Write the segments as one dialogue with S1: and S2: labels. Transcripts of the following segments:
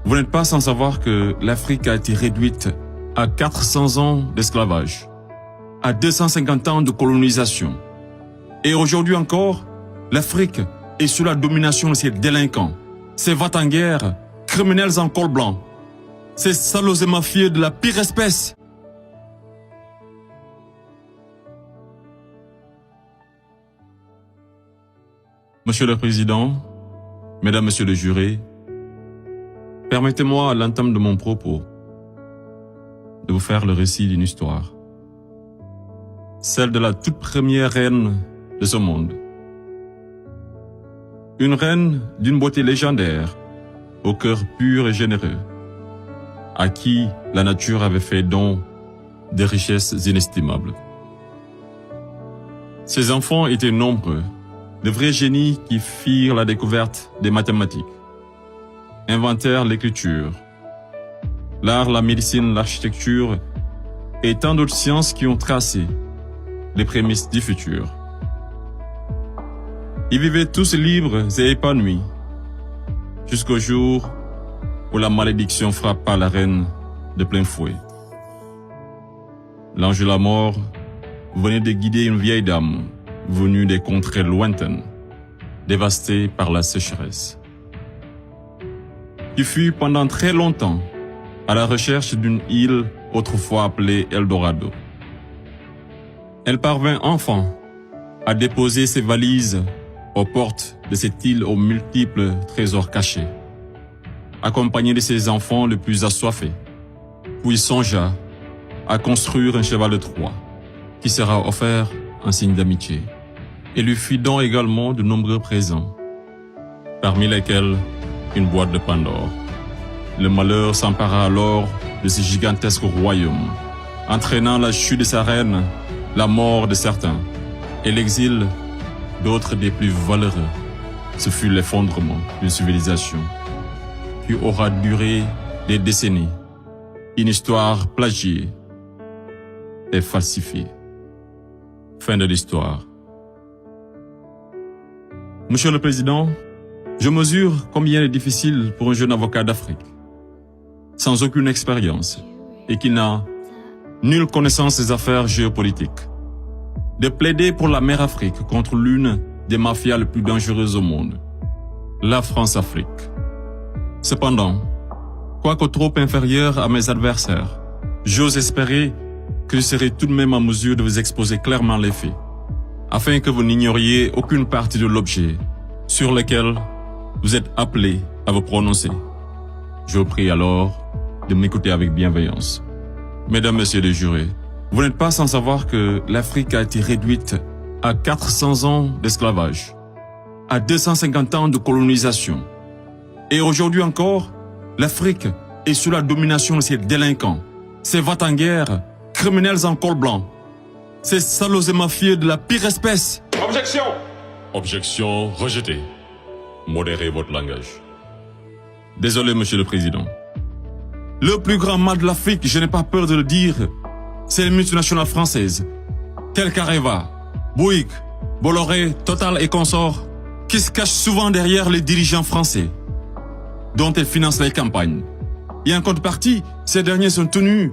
S1: Vous n'êtes pas sans savoir que l'Afrique a été réduite à 400 ans d'esclavage, à 250 ans de colonisation. Et aujourd'hui encore, l'Afrique est sous la domination de ces délinquants, ces va-t-en-guerre, criminels en col blanc, ces salauds et mafieux de la pire espèce. Monsieur le Président, Mesdames, Messieurs les jurés, permettez-moi à l'entame de mon propos de vous faire le récit d'une histoire, celle de la toute première reine de ce monde. Une reine d'une beauté légendaire, au cœur pur et généreux, à qui la nature avait fait don de richesses inestimables. Ses enfants étaient nombreux, de vrais génies qui firent la découverte des mathématiques, inventèrent l'écriture, l'art, la médecine, l'architecture et tant d'autres sciences qui ont tracé les prémices du futur. Ils vivaient tous libres et épanouis, jusqu'au jour où la malédiction frappa la reine de plein fouet. L'ange de la mort venait de guider une vieille dame venue des contrées lointaines, dévastées par la sécheresse, qui fut pendant très longtemps à la recherche d'une île autrefois appelée Eldorado. Elle parvint enfin à déposer ses valises aux portes de cette île aux multiples trésors cachés, accompagnée de ses enfants les plus assoiffés, puis songea à construire un cheval de Troie qui sera offert en signe d'amitié, et lui fit don également de nombreux présents, parmi lesquels une boîte de Pandore. Le malheur s'empara alors de ce gigantesque royaume, entraînant la chute de sa reine, la mort de certains, et l'exil d'autres des plus valeureux. Ce fut l'effondrement d'une civilisation qui aura duré des décennies, une histoire plagiée et falsifiée. Fin de l'histoire. Monsieur le Président, je mesure combien il est difficile pour un jeune avocat d'Afrique, sans aucune expérience et qui n'a nulle connaissance des affaires géopolitiques, de plaider pour la mère Afrique contre l'une des mafias les plus dangereuses au monde, la France-Afrique. Cependant, quoique trop inférieur à mes adversaires, j'ose espérer que je serai tout de même en mesure de vous exposer clairement les faits, afin que vous n'ignoriez aucune partie de l'objet sur lequel vous êtes appelés à vous prononcer. Je vous prie alors de m'écouter avec bienveillance. Mesdames, Messieurs les jurés, vous n'êtes pas sans savoir que l'Afrique a été réduite à 400 ans d'esclavage, à 250 ans de colonisation. Et aujourd'hui encore, l'Afrique est sous la domination de ces délinquants, ces va-t-en-guerre, criminels en col blanc, ces salauds et mafieux de la pire espèce.
S2: Objection! Objection rejetée. Modérez votre langage.
S1: Désolé, Monsieur le Président. Le plus grand mal de l'Afrique, je n'ai pas peur de le dire, c'est les multinationales françaises, telles qu'Areva, Bouygues, Bolloré, Total et consorts, qui se cachent souvent derrière les dirigeants français, dont elles financent les campagnes. Et en contrepartie, ces derniers sont tenus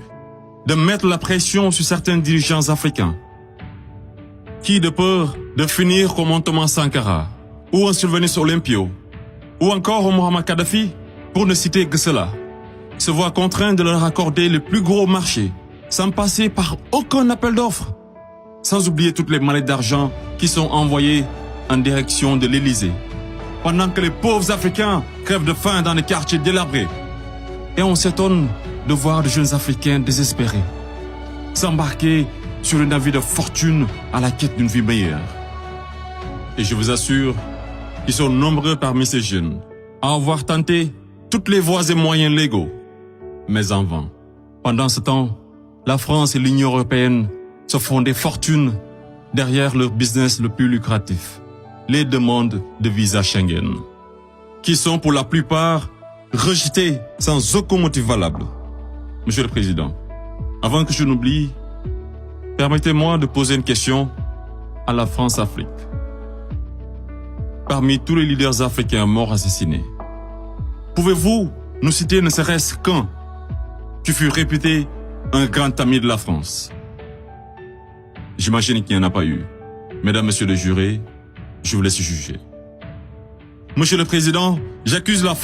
S1: de mettre la pression sur certains dirigeants africains, qui, de peur de finir comme un Thomas Sankara, ou un Sylvanus Olympio, ou encore un Muammar Kadhafi, pour ne citer que cela, se voient contraints de leur accorder le plus gros marché, sans passer par aucun appel d'offres, sans oublier toutes les mallettes d'argent qui sont envoyées en direction de l'Élysée, pendant que les pauvres Africains crèvent de faim dans les quartiers délabrés. Et on s'étonne de voir de jeunes Africains désespérés s'embarquer sur le navire de fortune à la quête d'une vie meilleure. Et je vous assure qu'ils sont nombreux parmi ces jeunes à avoir tenté toutes les voies et moyens légaux, mais en vain. Pendant ce temps, la France et l'Union européenne se font des fortunes derrière leur business le plus lucratif, les demandes de visa Schengen, qui sont pour la plupart rejetées sans aucun motif valable. Monsieur le Président, avant que je n'oublie, permettez-moi de poser une question à la France-Afrique. Parmi tous les leaders africains morts assassinés, pouvez-vous nous citer ne serait-ce qu'un qui fut réputé un grand ami de la France. J'imagine qu'il n'y en a pas eu. Mesdames, Messieurs les jurés, je vous laisse juger. Monsieur le Président, j'accuse la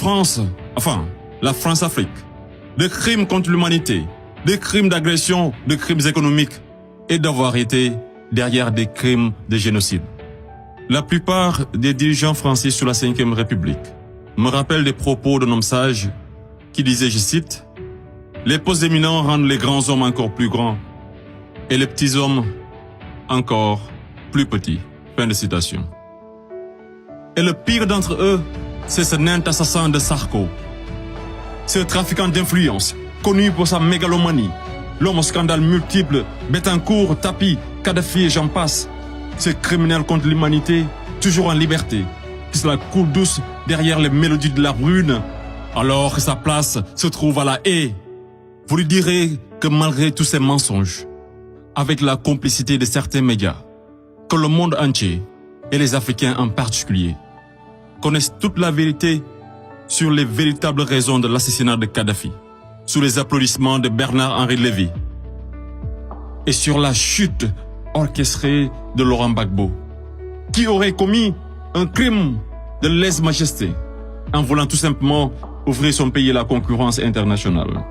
S1: France-Afrique, de crimes contre l'humanité, de crimes d'agression, de crimes économiques et d'avoir été derrière des crimes de génocide. La plupart des dirigeants français sous la Ve République me rappellent des propos d'un homme sage qui disait, je cite, « Les postes éminents rendent les grands hommes encore plus grands et les petits hommes encore plus petits. » Fin de citation. Et le pire d'entre eux, c'est ce nain assassin de Sarko. Ce trafiquant d'influence, connu pour sa mégalomanie, l'homme aux scandales multiples, Bettencourt, Tapi, Kadhafi et j'en passe. Ce criminel contre l'humanité, toujours en liberté, qui se la coule douce derrière les mélodies de la brune, alors que sa place se trouve à la haie. Vous lui direz que malgré tous ces mensonges, avec la complicité de certains médias, que le monde entier, et les Africains en particulier, connaissent toute la vérité sur les véritables raisons de l'assassinat de Kadhafi, sous les applaudissements de Bernard-Henri Lévy, et sur la chute orchestrée de Laurent Gbagbo, qui aurait commis un crime de lèse-majesté en voulant tout simplement ouvrir son pays à la concurrence internationale,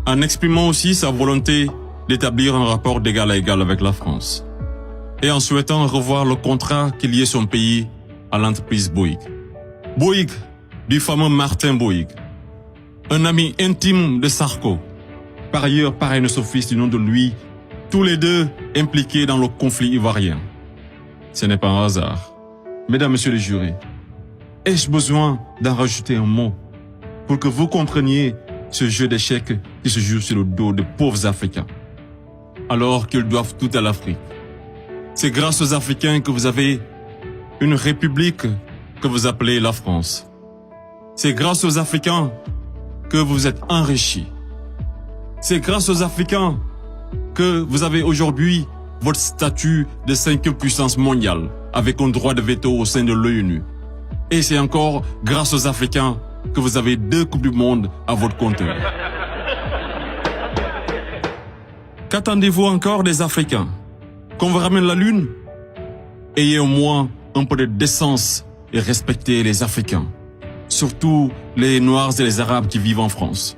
S1: en exprimant aussi sa volonté d'établir un rapport d'égal à égal avec la France, et en souhaitant revoir le contrat qui liait son pays à l'entreprise Bouygues. Bouygues, du fameux Martin Bouygues, un ami intime de Sarko, par ailleurs parrain de son fils du nom de lui, tous les deux impliqués dans le conflit ivoirien. Ce n'est pas un hasard. Mesdames, Messieurs les jurés, ai-je besoin d'en rajouter un mot pour que vous compreniez ce jeu d'échecs qui se joue sur le dos de pauvres Africains, alors qu'ils doivent tout à l'Afrique? C'est grâce aux Africains que vous avez une république que vous appelez la France. C'est grâce aux Africains que vous êtes enrichis. C'est grâce aux Africains que vous avez aujourd'hui votre statut de 5e puissance mondiale avec un droit de veto au sein de l'ONU. Et c'est encore grâce aux Africains que vous avez 2 Coupes du Monde à votre compteur. Qu'attendez-vous encore des Africains? Qu'on vous ramène la Lune? Ayez au moins un peu de décence et respectez les Africains, surtout les Noirs et les Arabes qui vivent en France.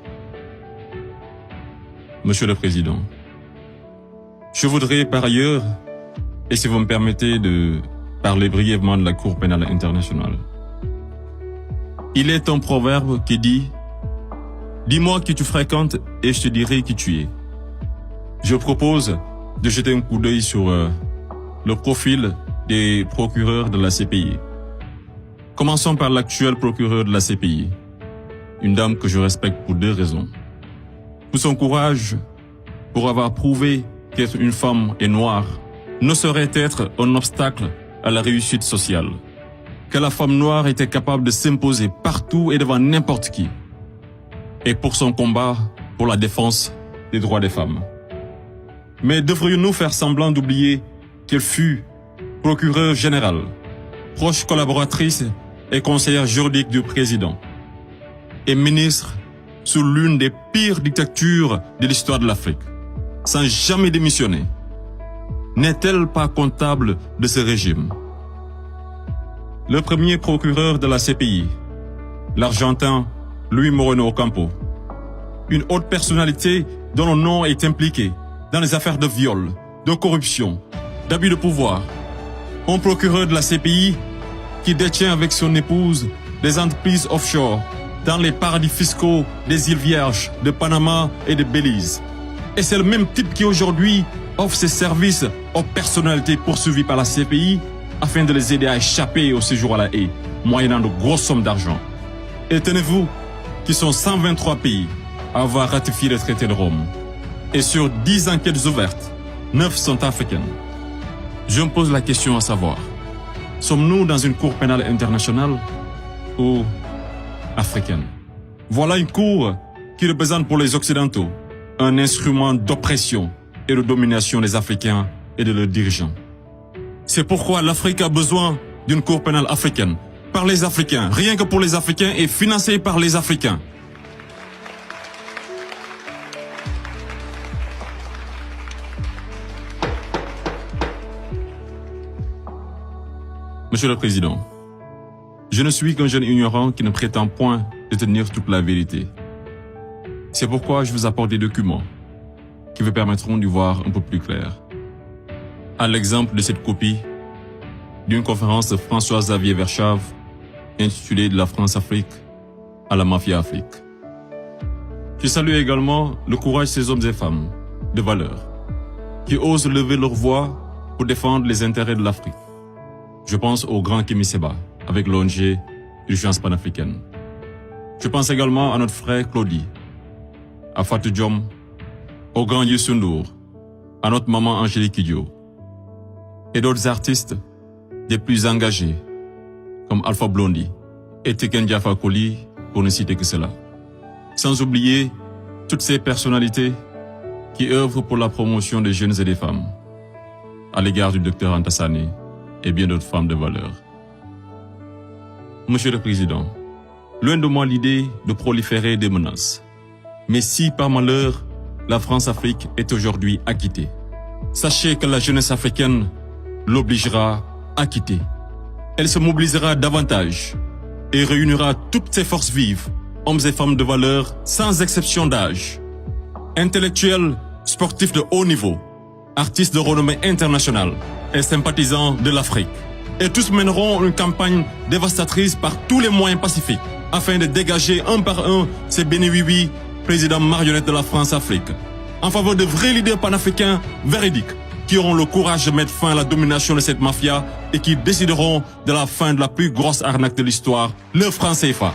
S1: Monsieur le Président, je voudrais par ailleurs, et si vous me permettez de parler brièvement de la Cour pénale internationale. Il est un proverbe qui dit « Dis-moi qui tu fréquentes et je te dirai qui tu es ». Je propose de jeter un coup d'œil sur le profil des procureurs de la CPI. Commençons par l'actuel procureur de la CPI, une dame que je respecte pour 2 raisons. Pour son courage, pour avoir prouvé qu'être une femme et noire ne saurait être un obstacle à la réussite sociale, que la femme noire était capable de s'imposer partout et devant n'importe qui, et pour son combat pour la défense des droits des femmes. Mais devrions-nous faire semblant d'oublier qu'elle fut procureure générale, proche collaboratrice et conseillère juridique du président, et ministre sous l'une des pires dictatures de l'histoire de l'Afrique, sans jamais démissionner? N'est-elle pas comptable de ce régime? Le premier procureur de la CPI, l'Argentin Luis Moreno Ocampo, une haute personnalité dont le nom est impliqué dans les affaires de viol, de corruption, d'abus de pouvoir. Un procureur de la CPI qui détient avec son épouse des entreprises offshore dans les paradis fiscaux des îles Vierges, de Panama et de Belize. Et c'est le même type qui aujourd'hui offre ses services aux personnalités poursuivies par la CPI afin de les aider à échapper au séjour à la haie, moyennant de grosses sommes d'argent. Et tenez-vous qu'ils sont 123 pays à avoir ratifié le traité de Rome. Et sur 10 enquêtes ouvertes, 9 sont africaines. Je me pose la question à savoir, sommes-nous dans une cour pénale internationale ou africaine? Voilà une cour qui représente pour les Occidentaux un instrument d'oppression et de domination des Africains et de leurs dirigeants. C'est pourquoi l'Afrique a besoin d'une cour pénale africaine, par les Africains, rien que pour les Africains et financée par les Africains. Monsieur le Président, je ne suis qu'un jeune ignorant qui ne prétend point détenir toute la vérité. C'est pourquoi je vous apporte des documents qui vous permettront d'y voir un peu plus clair. À l'exemple de cette copie d'une conférence de François-Xavier Verschave intitulée « De la France-Afrique à la Mafia-Afrique ». Je salue également le courage de ces hommes et femmes de valeur qui osent lever leur voix pour défendre les intérêts de l'Afrique. Je pense au grand Kémy Séba avec l'ONG Urgence panafricaine. Je pense également à notre frère Claudie, à Fatou Diom, au grand Youssou N'Dour, à notre maman Angélique Kidjo et d'autres artistes des plus engagés comme Alpha Blondy et Tiken Jah Fakoly, pour ne citer que cela. Sans oublier toutes ces personnalités qui œuvrent pour la promotion des jeunes et des femmes, à l'égard du docteur Anta Sané et bien d'autres femmes de valeur. Monsieur le Président, loin de moi l'idée de proliférer des menaces. Mais si par malheur, la France-Afrique est aujourd'hui acquittée, sachez que la jeunesse africaine l'obligera à quitter. Elle se mobilisera davantage et réunira toutes ses forces vives, hommes et femmes de valeur, sans exception d'âge, intellectuels, sportifs de haut niveau, artistes de renommée internationale et sympathisants de l'Afrique. Et tous mèneront une campagne dévastatrice par tous les moyens pacifiques afin de dégager un par un ces bénéwiwi, présidents marionnettes de la France-Afrique, en faveur de vrais leaders panafricains véridiques qui auront le courage de mettre fin à la domination de cette mafia et qui décideront de la fin de la plus grosse arnaque de l'histoire, le franc CFA.